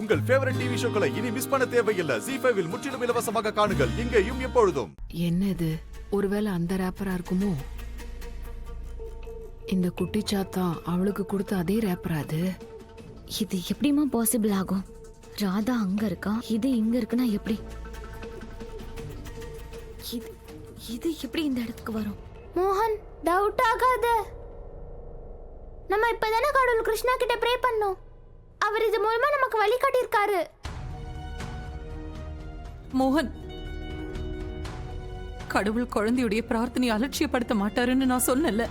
உங்கள் favourite TV ஷோக்களை இனி miss பண்ண தேவையில்லை. ZEE5 இல் முற்றிலும் இலவசமாக காணுங்கள், இங்கேயும் எப்பொழுதும். என்னது, ஒருவேளை அந்த ரேப்பரா இருக்குமோ? இந்த குட்டி சாத்தா அவளுக்கு கொடுத்த அதே ரேப்பரா அது? இது எப்படிமா பாசிபிள் ஆகும்? ராதா அங்க இருக்கா, இது இங்க இருக்குன்னா எப்படி? இது எப்படி இந்த இடத்துக்கு வரும்? மோகன், டவுட் ஆகாத. நம்ம இப்பதானே கடவுள் கிருஷ்ணா கிட்ட ப்ரே பண்ணோம். அவர் இது மூலமா நமக்கு வழி காட்டியிருக்காரு. மோகன், கடவுள் குழந்தையுடைய பிரார்த்தனை அலட்சியப்படுத்த மாட்டாருன்னு நான் சொன்னல.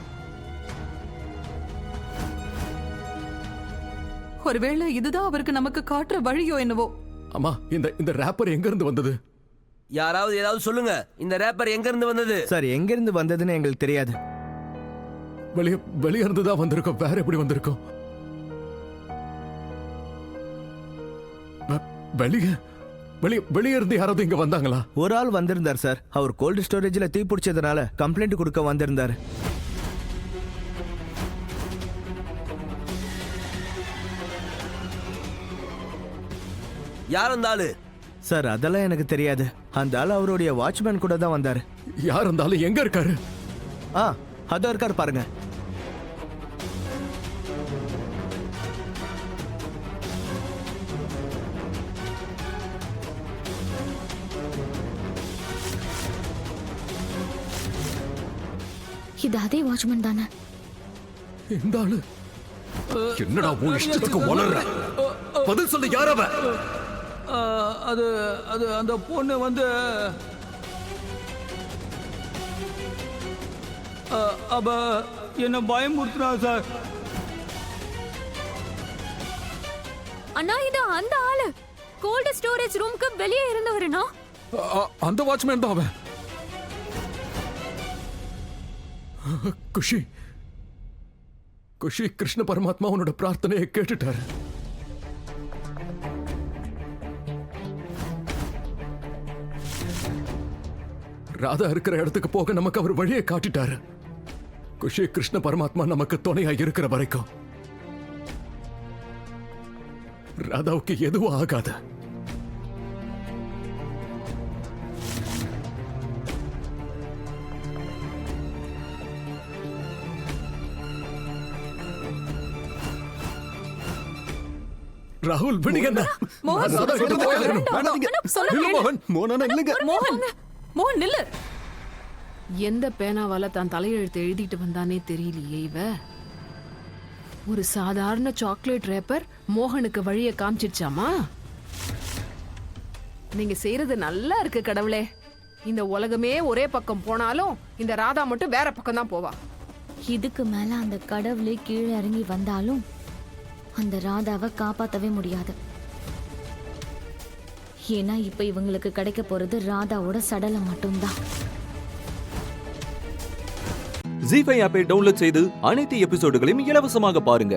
ஒருவேளை இதுதான் அவருக்கு நமக்கு காட்டுற வழியோ என்னவோ. அம்மா, இந்த ரேப்பர் எங்க இருந்து வந்தது? யாராவது ஏதாவது சொல்லுங்க, இந்த ரேப்பர் எங்க இருந்து வந்தது? சார், எங்க இருந்து வந்ததுன்னு எங்களுக்கு தெரியாது. வெளியே இருந்து தான் வந்திருக்கோம், வேற எப்படி வந்திருக்கோம்? வெளியே இருந்து யாராவது இங்க வந்தாங்களா? ஒரு ஆள் வந்திருந்தார் சார். அவர் கோல்டு ஸ்டோரேஜ்ல தீ பிடிச்சதுனால கம்ப்ளைண்ட் கொடுக்க வந்திருந்தார். யார் அந்த ஆளு? சார், அதெல்லாம் எனக்கு தெரியாது. அந்த ஆள் அவருடைய வாட்ச்மேன் கூட தான் வந்தாரு. யார் அந்த ஆளு? எங்க இருக்காரு? அதோ இருக்காரு பாருங்க. இது அதே வாட்ச்மேன் தானே? இந்த ஆளு என்னடா உன் இஷ்டத்துக்கு வளர்ற? பதில் சொல்ல, யார் அவ? அது அந்த பொண்ணு வந்து அவ என்ன பயமுறுத்துறா சார். அண்ணா, இது அந்த ஆளு கோல்ட் ஸ்டோரேஜ் ரூமுக்கு வெளியே இருந்தவருனா? அந்த வாட்ச்மேன் தான் அவன். குஷி, கிருஷ்ண பரமாத்மா உன்னோட பிரார்த்தனையை கேட்டுட்டாரு. ராதா இருக்கிற இடத்துக்கு போக நமக்கு அவர் வழியை காட்டிட்டாரு. குஷி, கிருஷ்ண பரமாத்மா நமக்கு துணையா இருக்கிற வரைக்கும் ராதாவுக்கு எதுவும் ஆகாது. ராகுல், விடுங்க. மோகன் நில்லு. எந்த பேனாவால தான் தலையெழுத்து எழுதிட்டு வந்தானே தெரியலையே இவ. ஒரு சாதாரண சாக்லேட் ரேப்பர் மோகனுக்கு வழியை காமிச்சிடுச்சாமா? நீங்க செய்யறது நல்லா இருக்கு கடவுளே. இந்த உலகமே ஒரே பக்கம் போனாலும் இந்த ராதா மட்டும் வேற பக்கம் தான் போவா. இதுக்கு மேல அந்த கடவுளே கீழே இறங்கி வந்தாலும் அந்த ராதாவை காப்பாத்தவே முடியாது. ஏன்னா இப்ப இவங்களுக்கு கிடைக்க போறது ராதாவோட சடலம் மட்டும்தான். ZEE5 ஆப்பை டவுன்லோட் செய்து அனைத்து எபிசோடுகளையும் இலவசமாக பாருங்க.